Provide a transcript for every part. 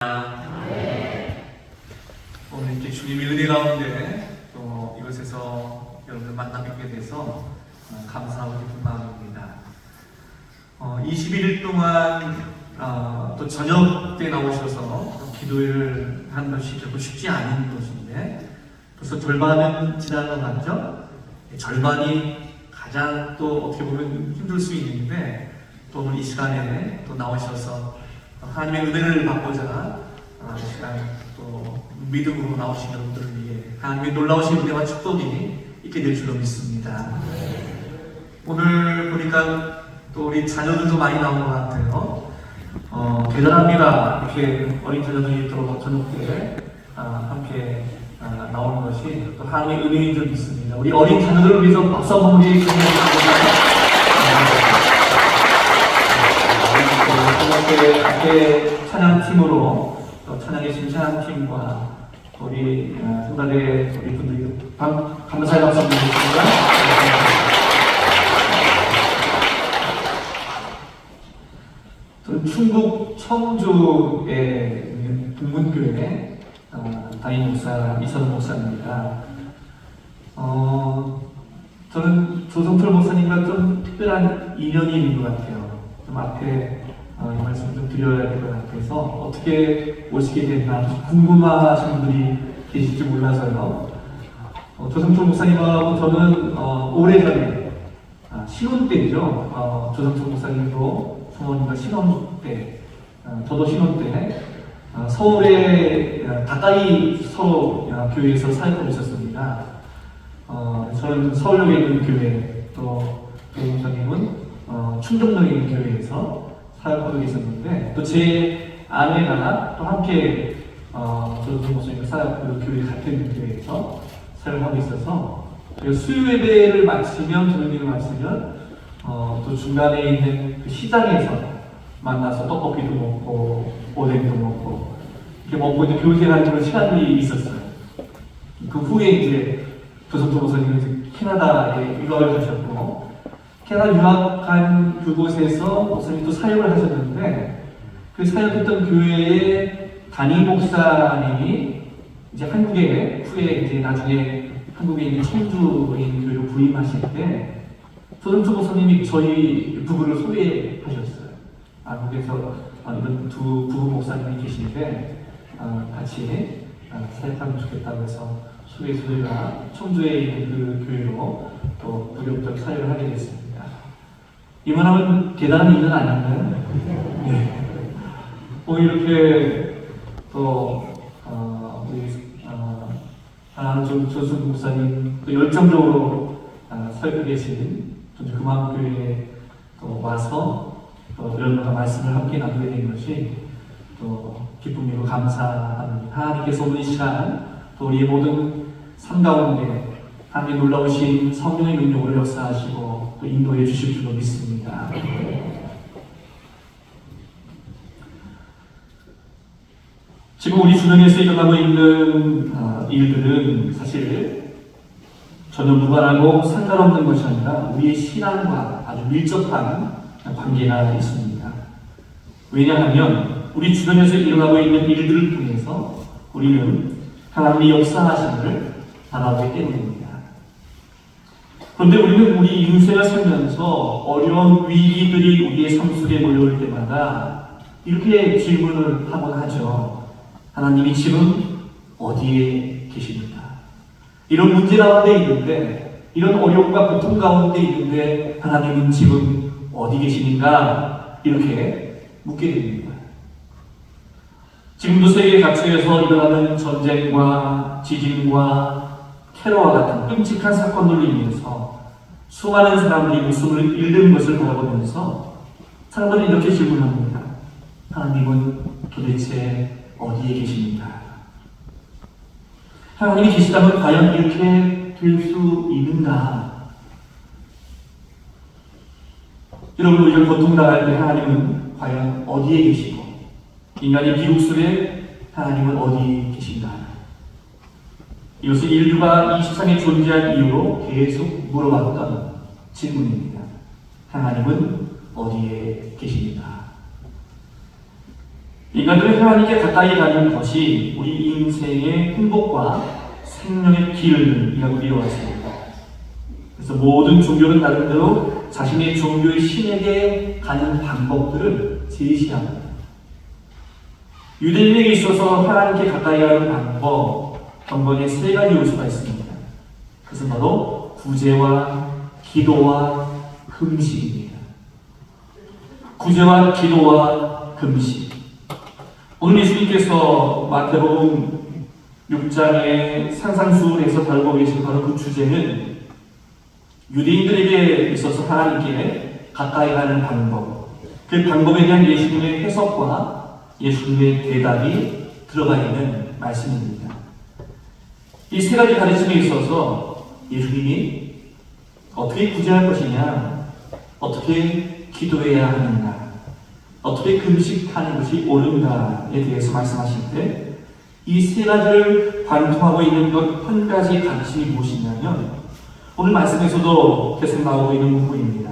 오늘 이렇게 주님의 은혜 가운데 또 이곳에서 여러분들 만나 뵙게 돼서 감사하고 기쁜 마음입니다. 21일 동안 또 저녁 때 나오셔서 기도를 한 것이 결코 쉽지 않은 것인데 벌써 절반은 지난 것 같죠? 절반이 가장 또 어떻게 보면 힘들 수 있는데 또 오늘 이 시간에 또 나오셔서 하나님의 은혜를 받고자 이 시간 또 믿음으로 나오신 여러분들을 위해 하나님의 놀라우신 은혜와 축복이 있게 될 줄로 믿습니다. 오늘 보니까 또 우리 자녀들도 많이 나온 것 같아요. 대단합니다. 이렇게 어린 자녀들이 또 저녁 때 함께 나오는 것이 또 하나님의 은혜인 줄 믿습니다. 우리 어린 자녀들을 위해서 박수 한번 드리겠습니다. 함께 찬양팀으로 또 찬양의 신 찬양팀과 우리 성가대 우리 분들이 감사의 박수 한번 드리겠습니다. 저는 충북 청주에 있는 동문교회 담임 목사 이선우 목사입니다. 저는 조성철 목사님과 좀 특별한 인연이 있는 것 같아요. 좀 앞에 이 말씀 좀 드려야 될 것 같아서 어떻게 오시게 됐나 궁금하신 분들이 계실지 몰라서요. 조성철 목사님하고 저는 오래전에 신혼 때죠. 조성철 목사님도 부모님과 신혼 때, 저도 신혼 때 서울에 가까이 서로 교회에서 사역하고 있었습니다. 저는 서울역에 있는 교회, 또 목사님은 충정동에 있는 교회에서 사역하고 있었는데 또 제 아내가 또 함께 조성철 목사님과 사역 교회 같은 교회에서 사역하고 있어서 수요 예배를 마치면 저녁을 마치면 또 중간에 있는 그 시장에서 만나서 떡볶이도 먹고 오뎅도 먹고 이렇게 먹고 이제 교제하는 그런 시간이 있었어요. 그 후에 이제 조성철 목사님은 캐나다에 유학을 가셨고 캐나다 유학한 그곳에서 목사님이 또 사역을 하셨는데 그 사역했던 교회의 담임 목사님이 이제 한국에 후에 이제 나중에 한국에 있는 청주에 있는 교회로 부임하실 때 조성철 목사님이 저희 부부를 소개하셨어요. 한국에서 이런 두 부부 목사님이 계신데 같이 사역하면 좋겠다고 해서 저희가 청주에 있는 그 교회로 또 무력적 사역을 하게 됐습니다. 이만하면 대단한 일은 아닌가요? 네. 이렇게 또 우리 조승 목사님 또 열정적으로 설교 계신 금암교회에 또 와서 또 여러분과 말씀을 함께 나누게 된 것이 또 기쁨이고 감사합니다. 하나님께서 오늘 이 시간 또 우리의 모든 삶 가운데 하나님의 놀라우신 성령의 능력으로 역사하시고 또 인도해 주실 줄로 믿습니다. 지금 우리 주변에서 일어나고 있는 일들은 사실 전혀 무관하고 상관없는 것이 아니라 우리의 신앙과 아주 밀접한 관계가 있습니다. 왜냐하면 우리 주변에서 일어나고 있는 일들을 통해서 우리는 하나님의 역사하심을 바라보기 때문입니다. 그런데 우리는 우리 인생을 살면서 어려운 위기들이 우리의 삶 속에 몰려올 때마다 이렇게 질문을 하곤 하죠. 하나님이 지금 어디에 계십니까? 이런 문제 가운데 있는데, 이런 어려움과 고통 가운데 있는데 하나님은 지금 어디 계시는가? 이렇게 묻게 됩니다. 지금도 세계 각처에서 일어나는 전쟁과 지진과 테러와 같은 끔찍한 사건들로 인해서 수많은 사람들이 목숨을 잃는 것을 바라보면서 사람들은 이렇게 질문합니다. 하나님은 도대체 어디에 계십니까? 하나님이 계시다면 과연 이렇게 될 수 있는가? 여러분, 우리가 고통당할 때 하나님은 과연 어디에 계시고 인간의 비극 속에 하나님은 어디 계신가? 이것은 인류가 이 세상에 존재한 이유로 계속 물어봤던 질문입니다. 하나님은 어디에 계십니까? 인간들이 하나님께 가까이 가는 것이 우리 인생의 행복과 생명의 길이라고 믿어왔습니다. 그래서 모든 종교는 나름대로 자신의 종교의 신에게 가는 방법들을 제시합니다. 유대인에게 있어서 하나님께 가까이 가는 방법, 경건에 세 가지 요소가 있습니다. 그것은 바로 구제와 기도와 금식입니다. 구제와 기도와 금식. 오늘 예수님께서 마태복음 6장의 산상수훈에서 다루고 계신 바로 그 주제는 유대인들에게 있어서 하나님께 가까이 가는 방법, 그 방법에 대한 예수님의 해석과 예수님의 대답이 들어가 있는 말씀입니다. 이 세 가지 가르침에 있어서 예수님이 어떻게 구제할 것이냐, 어떻게 기도해야 하는가, 어떻게 금식하는 것이 옳은가에 대해서 말씀하실 때 이 세 가지를 관통하고 있는 것 한 가지 가르침이 무엇이냐면 오늘 말씀에서도 계속 나오고 있는 부분입니다.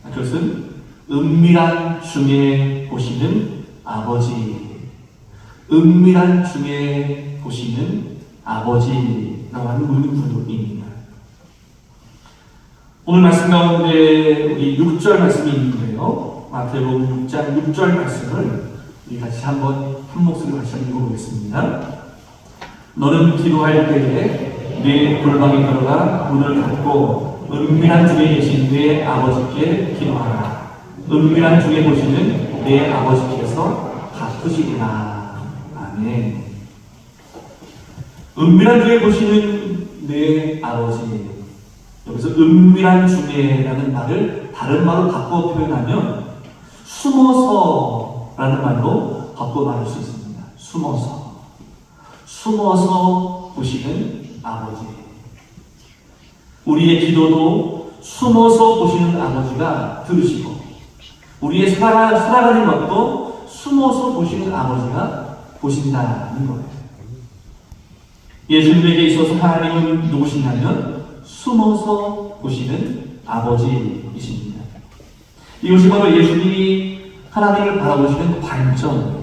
그것은 은밀한 중에 보시는 아버지, 은밀한 중에 보시는 아버지라고 하는 문구입니다. 오늘 말씀 가운데 우리 6절 말씀이 있는데요. 마태복음 6장 6절 말씀을 우리 같이 한번 한 목소리로 같이 읽어보겠습니다. 너는 기도할 때에 내 골방에 들어가 문을 닫고 은밀한 중에 계신 내 아버지께 기도하라. 은밀한 중에 보시는 내 아버지께서 갚으시리라. 아멘. 은밀한 중에 보시는 내 아버지. 여기서 은밀한 중에라는 말을 다른 말로 바꿔 표현하면 숨어서라는 말로 바꿔 말할 수 있습니다. 숨어서 보시는 아버지. 우리의 기도도 숨어서 보시는 아버지가 들으시고 우리의 살아가는 것도 숨어서 보시는 아버지가 보신다는 거예요. 예수님에게 있어서 하나님은 누구시냐면 숨어서 보시는 아버지이십니다. 이것이 바로 예수님이 하나님을 바라보시는 관점입니다.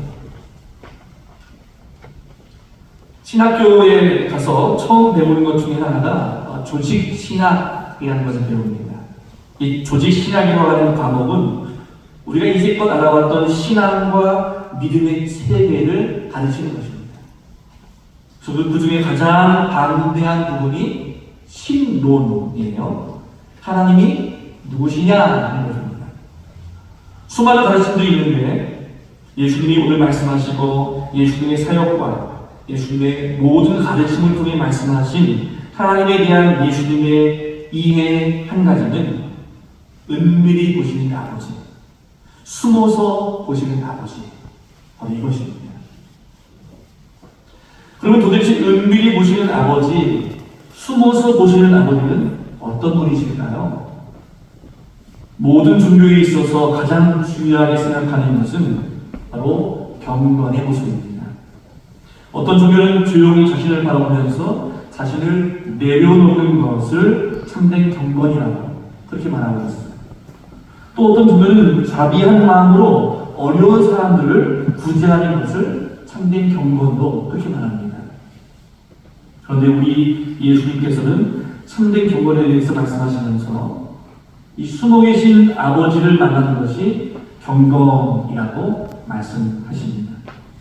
신학교에 가서 처음 배우는 것 중에 하나가 조직신학이라는 것을 배웁니다. 이 조직신학이라고 하는 과목은 우리가 이제껏 알아왔던 신앙과 믿음의 세계를 가르치는 것입니다. 그 중에 가장 방대한 부분이 신론이에요. 하나님이 누구시냐는 것입니다. 수많은 가르침들이 있는데 예수님이 오늘 말씀하시고 예수님의 사역과 예수님의 모든 가르침을 통해 말씀하신 하나님에 대한 예수님의 이해 한 가지는 은밀히 보시는 아버지, 숨어서 보시는 아버지, 바로 이것입니다. 그러면 도대체 은밀히 보시는 아버지, 숨어서 보시는 아버지는 어떤 분이실까요? 모든 종교에 있어서 가장 중요하게 생각하는 것은 바로 경건의 모습입니다. 어떤 종교는 조용히 자신을 바라보면서 자신을 내려놓는 것을 참된 경건이라고 그렇게 말하고 있어요. 또 어떤 종교는 자비한 마음으로 어려운 사람들을 구제하는 것을 참된 경건도 그렇게 말합니다. 그런데 우리 예수님께서는 참된 경건에 대해서 말씀하시면서 이 숨어 계신 아버지를 만나는 것이 경건이라고 말씀하십니다.